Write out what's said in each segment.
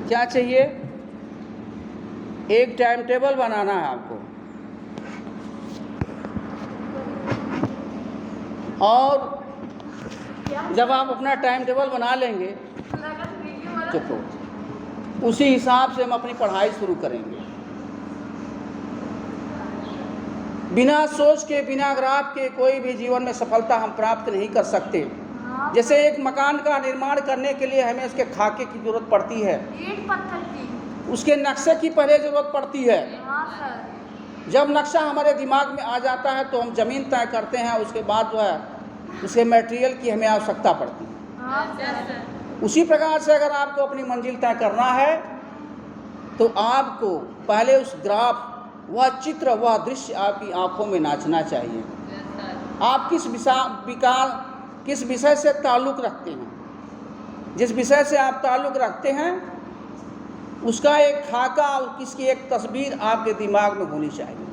क्या चाहिए? एक टाइम टेबल बनाना है आपको, और जब आप अपना टाइम टेबल बना लेंगे तो उसी हिसाब से हम अपनी पढ़ाई शुरू करेंगे। बिना सोच के, बिना ग्राफ के कोई भी जीवन में सफलता हम प्राप्त नहीं कर सकते। जैसे एक मकान का निर्माण करने के लिए हमें उसके खाके की जरूरत पड़ती है, ईंट पत्थर की, उसके नक्शे की पहले जरूरत पड़ती है। हाँ सर। जब नक्शा हमारे दिमाग में आ जाता है तो हम ज़मीन तय करते हैं, उसके बाद जो है उसके मटेरियल की हमें आवश्यकता पड़ती है। हाँ सर। उसी प्रकार से अगर आपको अपनी मंजिल तय करना है तो आपको पहले उस ग्राफ, वह चित्र, वह दृश्य आपकी आंखों में नाचना चाहिए। आप किस विषय से ताल्लुक़ रखते हैं, जिस विषय से आप ताल्लुक़ रखते हैं उसका एक खाका और किसकी एक तस्वीर आपके दिमाग में होनी चाहिए,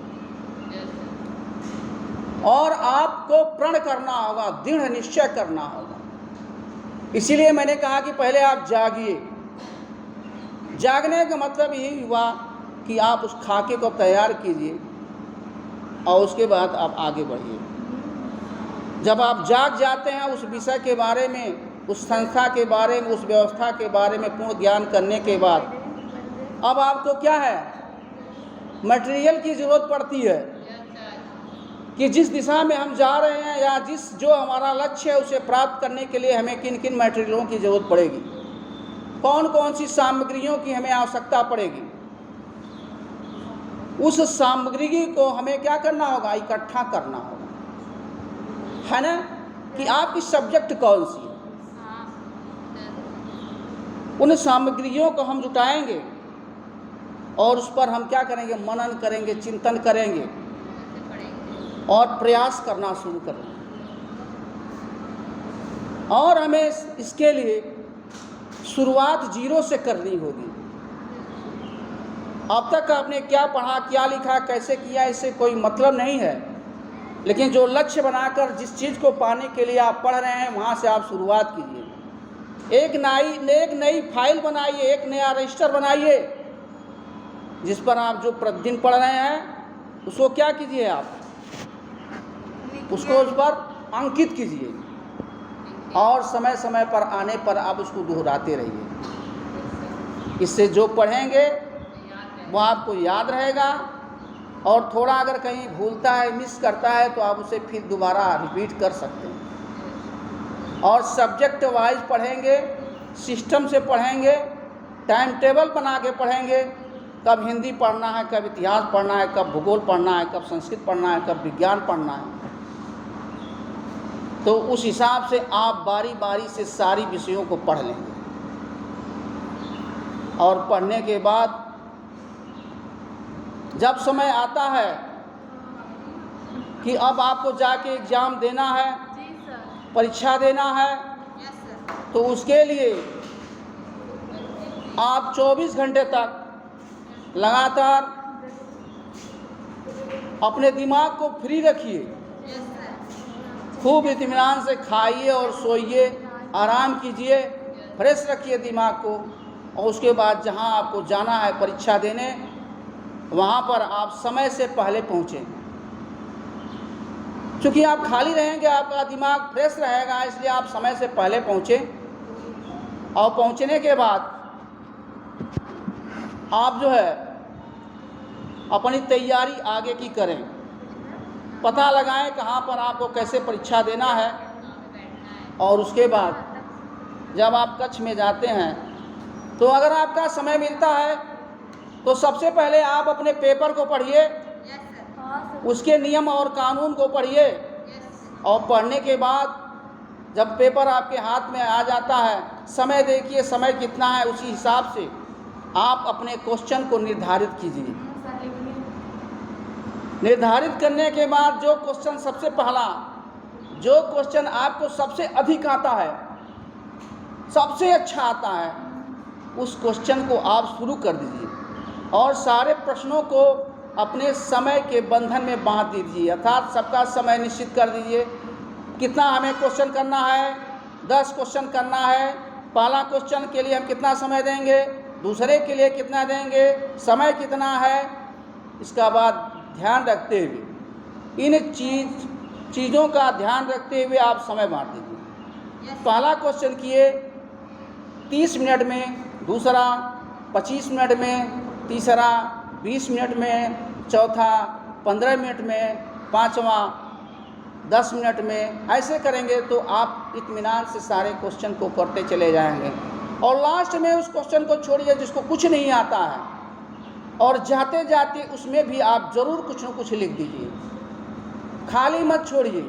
और आपको प्रण करना होगा, दृढ़ निश्चय करना होगा। इसीलिए मैंने कहा कि पहले आप जागिए। जागने का मतलब यही हुआ कि आप उस खाके को तैयार कीजिए और उसके बाद आप आगे बढ़िए। जब आप जाग जाते हैं उस विषय के बारे में, उस संस्था के बारे में, उस व्यवस्था के बारे में पूर्ण ज्ञान करने के बाद अब आपको क्या है, मटेरियल की ज़रूरत पड़ती है कि जिस दिशा में हम जा रहे हैं या जो हमारा लक्ष्य है उसे प्राप्त करने के लिए हमें किन किन मटेरियलों की ज़रूरत पड़ेगी, कौन कौन सी सामग्रियों की हमें आवश्यकता पड़ेगी। उस सामग्री को हमें क्या करना होगा, इकट्ठा करना होगा, है ना, कि आपकी सब्जेक्ट कौन सी है। उन सामग्रियों को हम जुटाएंगे और उस पर हम क्या करेंगे, मनन करेंगे, चिंतन करेंगे और प्रयास करना शुरू करेंगे। और हमें इसके लिए शुरुआत जीरो से करनी होगी। अब तक आपने क्या पढ़ा, क्या लिखा, कैसे किया, इससे कोई मतलब नहीं है, लेकिन जो लक्ष्य बनाकर जिस चीज़ को पाने के लिए आप पढ़ रहे हैं वहाँ से आप शुरुआत कीजिए। एक नई फाइल बनाइए, एक नया रजिस्टर बनाइए जिस पर आप जो प्रतिदिन पढ़ रहे हैं उसको क्या कीजिए, आप उसको उस पर अंकित कीजिए और समय समय पर आने पर आप उसको दोहराते रहिए। इससे जो पढ़ेंगे वो आपको याद रहेगा, और थोड़ा अगर कहीं भूलता है, मिस करता है तो आप उसे फिर दोबारा रिपीट कर सकते हैं। और सब्जेक्ट वाइज पढ़ेंगे, सिस्टम से पढ़ेंगे, टाइम टेबल बना के पढ़ेंगे, कब हिंदी पढ़ना है, कब इतिहास पढ़ना है, कब भूगोल पढ़ना है, कब संस्कृत पढ़ना है, कब विज्ञान पढ़ना है। तो उस हिसाब से आप बारी बारी से सारी विषयों को पढ़ लेंगे, और पढ़ने के बाद जब समय आता है कि अब आपको जाके एग्ज़ाम देना है, परीक्षा देना है, तो उसके लिए आप 24 घंटे तक लगातार अपने दिमाग को फ्री रखिए, खूब इत्मीनान से खाइए और सोइए, आराम कीजिए, फ्रेश रखिए दिमाग को, और उसके बाद जहां आपको जाना है परीक्षा देने, वहां पर आप समय से पहले पहुँचें। क्योंकि आप खाली रहेंगे, आपका दिमाग फ्रेश रहेगा, इसलिए आप समय से पहले पहुँचें। और पहुँचने के बाद आप जो है अपनी तैयारी आगे की करें, पता लगाएं कहाँ पर आपको कैसे परीक्षा देना है, और उसके बाद जब आप कक्ष में जाते हैं तो अगर आपका समय मिलता है तो सबसे पहले आप अपने पेपर को पढ़िए, उसके नियम और कानून को पढ़िए, और पढ़ने के बाद जब पेपर आपके हाथ में आ जाता है, समय देखिए समय कितना है, उसी हिसाब से आप अपने क्वेश्चन को निर्धारित कीजिए। निर्धारित करने के बाद जो क्वेश्चन सबसे पहला, जो क्वेश्चन आपको सबसे अधिक आता है, सबसे अच्छा आता है, उस क्वेश्चन को आप शुरू कर दीजिए, और सारे प्रश्नों को अपने समय के बंधन में बांध दीजिए, अर्थात सबका समय निश्चित कर दीजिए। कितना हमें क्वेश्चन करना है, 10 क्वेश्चन करना है। पहला क्वेश्चन के लिए हम कितना समय देंगे, दूसरे के लिए कितना देंगे, समय कितना है, इसका बाद ध्यान रखते हुए इन चीज़ों का ध्यान रखते हुए आप समय बांट दीजिए। पहला क्वेश्चन किए 30 मिनट में, दूसरा 25 मिनट में, तीसरा 20 मिनट में, चौथा 15 मिनट में, पाँचवा 10 मिनट में। ऐसे करेंगे तो आप इत्मीनान से सारे क्वेश्चन को करते चले जाएंगे। और लास्ट में उस क्वेश्चन को छोड़िए जिसको कुछ नहीं आता है, और जाते जाते उसमें भी आप ज़रूर कुछ न कुछ लिख दीजिए, खाली मत छोड़िए।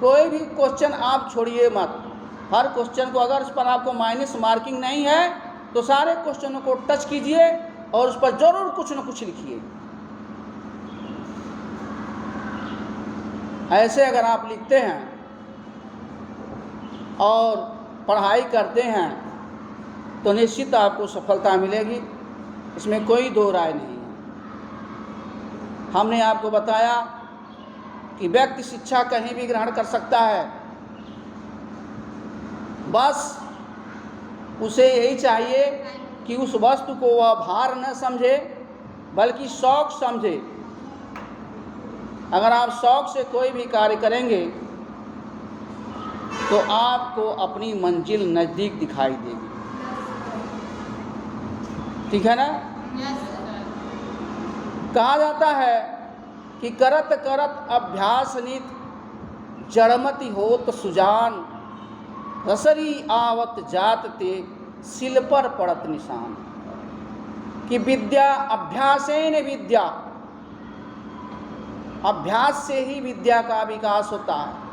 कोई भी क्वेश्चन आप छोड़िए मत। हर क्वेश्चन को, अगर उस पर आपको माइनस मार्किंग नहीं है तो सारे क्वेश्चनों को टच कीजिए और उस पर ज़रूर कुछ न कुछ लिखिए। ऐसे अगर आप लिखते हैं और पढ़ाई करते हैं तो निश्चित आपको सफलता मिलेगी, इसमें कोई दो राय नहीं है। हमने आपको बताया कि व्यक्ति शिक्षा कहीं भी ग्रहण कर सकता है, बस उसे यही चाहिए कि उस वस्तु को वह भार न समझे बल्कि शौक समझे। अगर आप शौक से कोई भी कार्य करेंगे तो आपको अपनी मंजिल नज़दीक दिखाई देगी। ठीक है ना? कहा जाता है कि करत करत अभ्यास नित जड़मति होत सुजान, रसरी आवत जात ते सिल पर पड़त निशान। कि विद्या अभ्यासेन विद्या, अभ्यास से ही विद्या का विकास होता है।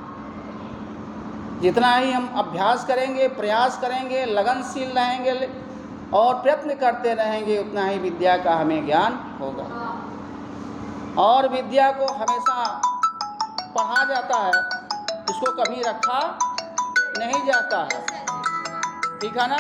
जितना ही हम अभ्यास करेंगे, प्रयास करेंगे, लगनशील रहेंगे और प्रयत्न करते रहेंगे, उतना ही विद्या का हमें ज्ञान होगा। और विद्या को हमेशा पढ़ा जाता है, इसको कभी रखा नहीं जाता है। ठीक है ना?